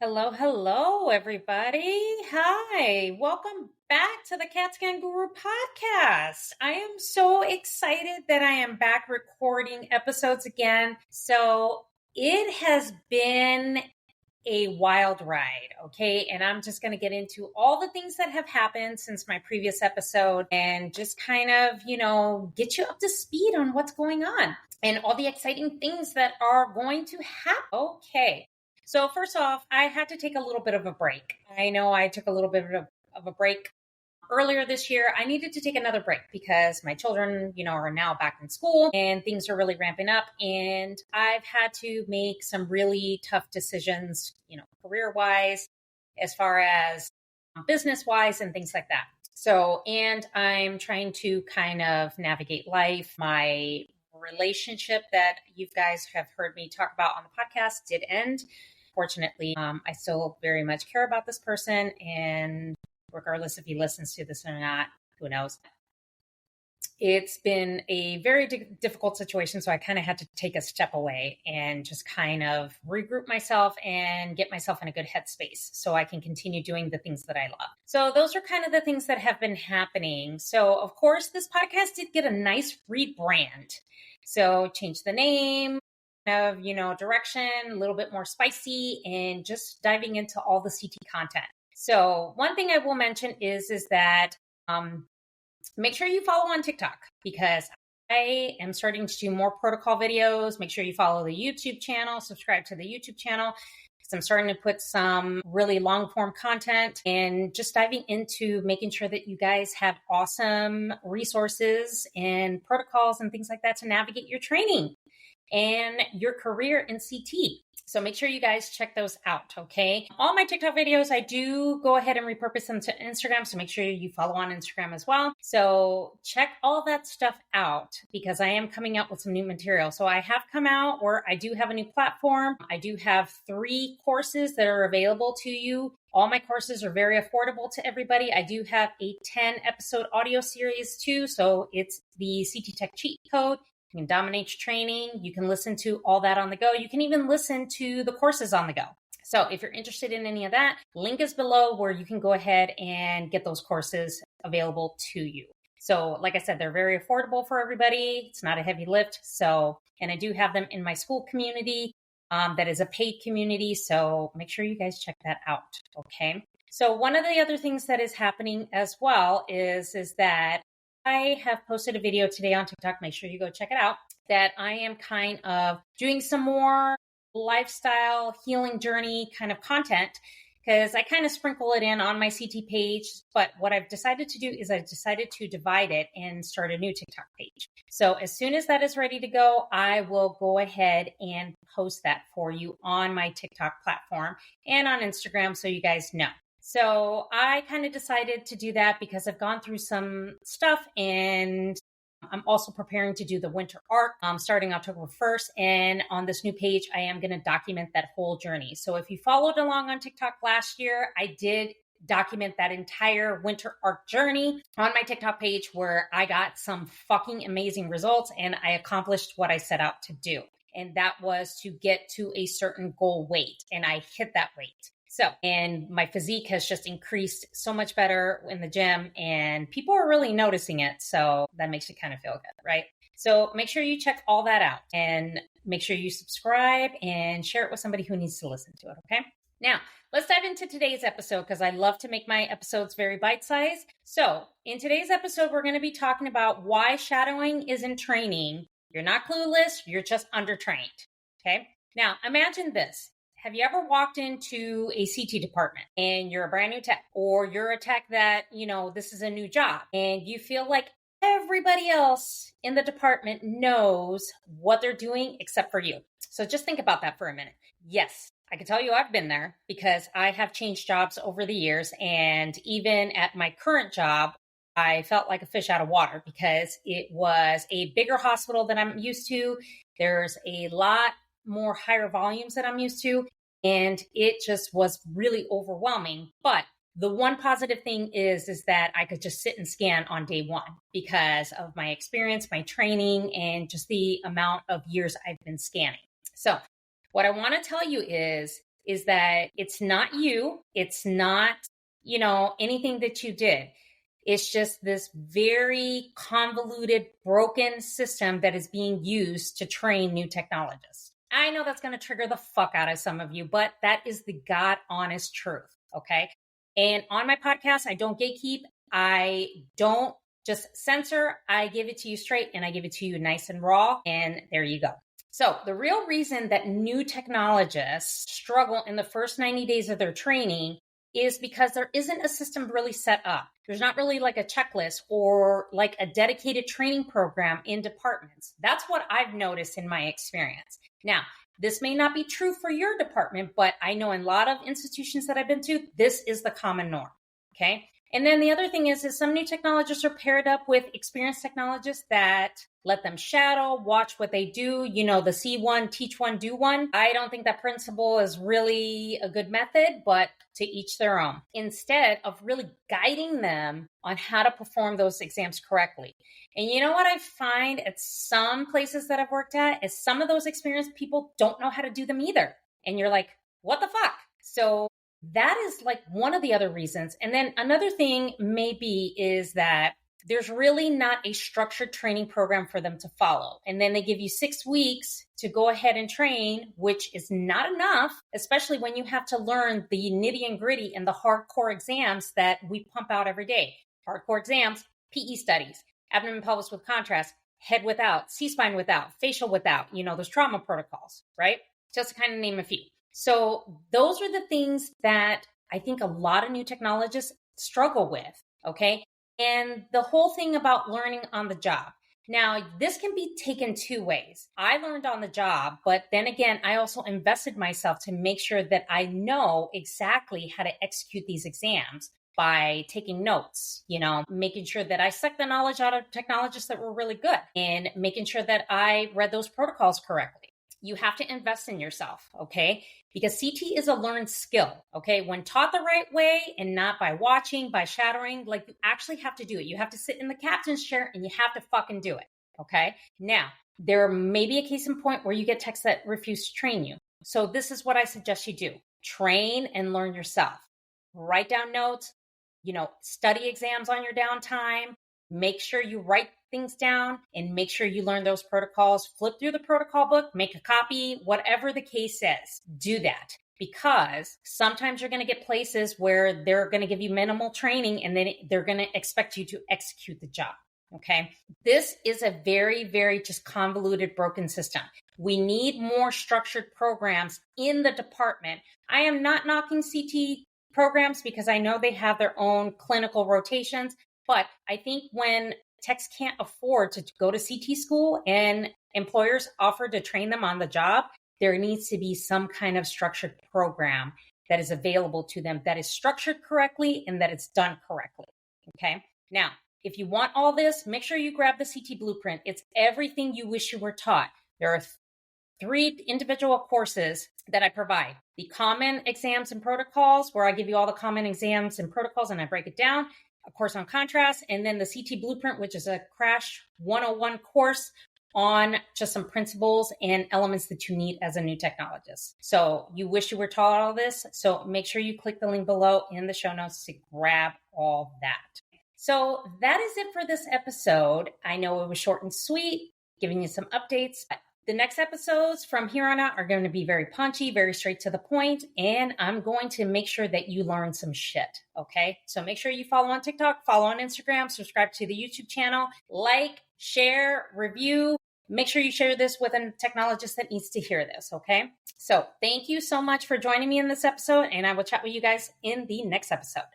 Hello, hello, everybody. Hi, welcome back to the Cat Scan Guru podcast. I am so excited that I am back recording episodes again. So it has been a wild ride, okay? And I'm just going to get into all the things that have happened since my previous episode and just kind of, get you up to speed on what's going on and all the exciting things that are going to happen. Okay. So first off, I had to take a little bit of a break. I know I took a little bit of a break earlier this year. I needed to take another break because my children, are now back in school and things are really ramping up. And I've had to make some really tough decisions, career-wise, as far as business-wise and things like that. So, and I'm trying to kind of navigate life. My relationship that you guys have heard me talk about on the podcast did end. Fortunately, I still very much care about this person, and regardless if he listens to this or not, who knows? It's been a very difficult situation, so I kind of had to take a step away and just kind of regroup myself and get myself in a good headspace so I can continue doing the things that I love. So those are kind of the things that have been happening. So, of course, this podcast did get a nice rebrand. So change the name, of, direction, a little bit more spicy, and just diving into all the CT content. So one thing I will mention is that make sure you follow on TikTok because I am starting to do more protocol videos. Make sure you follow the YouTube channel, subscribe to the YouTube channel because I'm starting to put some really long form content and just diving into making sure that you guys have awesome resources and protocols and things like that to navigate your training and your career in CT. So make sure you guys check those out, okay? All my TikTok videos, I do go ahead and repurpose them to Instagram, so make sure you follow on Instagram as well. So check all that stuff out because I am coming out with some new material. So I have come out, or I do have a new platform. I do have 3 courses that are available to you. All my courses are very affordable to everybody. I do have a 10-episode audio series too, so it's the CT Tech Cheat Code. You can dominate your training. You can listen to all that on the go. You can even listen to the courses on the go. So if you're interested in any of that, link is below where you can go ahead and get those courses available to you. So like I said, they're very affordable for everybody. It's not a heavy lift. So, and I do have them in my school community that is a paid community. So make sure you guys check that out. Okay. So one of the other things that is happening as well is that I have posted a video today on TikTok. Make sure you go check it out. That I am kind of doing some more lifestyle healing journey kind of content because I kind of sprinkle it in on my CT page. But what I've decided to do is I've decided to divide it and start a new TikTok page. So as soon as that is ready to go, I will go ahead and post that for you on my TikTok platform and on Instagram so you guys know. So I kind of decided to do that because I've gone through some stuff and I'm also preparing to do the winter arc starting October 1st. And on this new page, I am going to document that whole journey. So if you followed along on TikTok last year, I did document that entire winter arc journey on my TikTok page where I got some fucking amazing results and I accomplished what I set out to do. And that was to get to a certain goal weight. And I hit that weight. So, and my physique has just increased so much better in the gym and people are really noticing it. So that makes you kind of feel good, right? So make sure you check all that out and make sure you subscribe and share it with somebody who needs to listen to it. Okay. Now let's dive into today's episode because I love to make my episodes very bite-sized. So in today's episode, we're going to be talking about why shadowing isn't training. You're not clueless. You're just undertrained. Okay. Now imagine this. Have you ever walked into a CT department and you're a brand new tech or you're a tech that, this is a new job and you feel like everybody else in the department knows what they're doing except for you? So just think about that for a minute. Yes, I can tell you I've been there because I have changed jobs over the years. And even at my current job, I felt like a fish out of water because it was a bigger hospital than I'm used to. There's a lot more higher volumes that I'm used to. And it just was really overwhelming. But the one positive thing is that I could just sit and scan on day one because of my experience, my training, and just the amount of years I've been scanning. So what I want to tell you is is that it's not you. It's not, anything that you did. It's just this very convoluted, broken system that is being used to train new technologists. I know that's going to trigger the fuck out of some of you, but that is the God honest truth. Okay. And on my podcast, I don't gatekeep. I don't just censor. I give it to you straight and I give it to you nice and raw. And there you go. So the real reason that new technologists struggle in the first 90 days of their training is because there isn't a system really set up. There's not really like a checklist or like a dedicated training program in departments. That's what I've noticed in my experience. Now, this may not be true for your department, but I know in a lot of institutions that I've been to, this is the common norm. Okay. And then the other thing is some new technologists are paired up with experienced technologists that let them shadow, watch what they do, the see one, teach one, do one. I don't think that principle is really a good method, but to each their own. Instead of really guiding them on how to perform those exams correctly. And you know what I find at some places that I've worked at is some of those experienced people don't know how to do them either. And you're like, what the fuck? So that is like one of the other reasons. And then another thing maybe is that there's really not a structured training program for them to follow. And then they give you 6 weeks to go ahead and train, which is not enough, especially when you have to learn the nitty and gritty and the hardcore exams that we pump out every day. Hardcore exams, PE studies, abdomen pelvis with contrast, head without, C-spine without, facial without, those trauma protocols, right? Just to kind of name a few. So those are the things that I think a lot of new technologists struggle with, okay? And the whole thing about learning on the job. Now, this can be taken two ways. I learned on the job, but then again, I also invested myself to make sure that I know exactly how to execute these exams by taking notes, making sure that I sucked the knowledge out of technologists that were really good and making sure that I read those protocols correctly. You have to invest in yourself, okay? Because CT is a learned skill, okay? When taught the right way and not by watching, by shadowing, like you actually have to do it. You have to sit in the captain's chair and you have to fucking do it, okay? Now, there may be a case in point where you get techs that refuse to train you. So this is what I suggest you do. Train and learn yourself. Write down notes, study exams on your downtime. Make sure you write things down and make sure you learn those protocols. Flip through the protocol book, make a copy, whatever the case is. Do that because sometimes you're going to get places where they're going to give you minimal training and then they're going to expect you to execute the job. Okay. This is a very, very just convoluted, broken system. We need more structured programs in the department. I am not knocking CT programs because I know they have their own clinical rotations. But I think when techs can't afford to go to CT school and employers offer to train them on the job, there needs to be some kind of structured program that is available to them that is structured correctly and that it's done correctly. Okay. Now, if you want all this, make sure you grab the CT blueprint. It's everything you wish you were taught. There are 3 individual courses that I provide. The common exams and protocols, where I give you all the common exams and protocols and I break it down. A course on contrast, and then the CT Blueprint, which is a crash 101 course on just some principles and elements that you need as a new technologist. So you wish you were taught all this. So make sure you click the link below in the show notes to grab all that. So that is it for this episode. I know it was short and sweet, giving you some updates. The next episodes from here on out are going to be very punchy, very straight to the point, and I'm going to make sure that you learn some shit, okay? So make sure you follow on TikTok, follow on Instagram, subscribe to the YouTube channel, like, share, review. Make sure you share this with a technologist that needs to hear this, okay? So thank you so much for joining me in this episode, and I will chat with you guys in the next episode.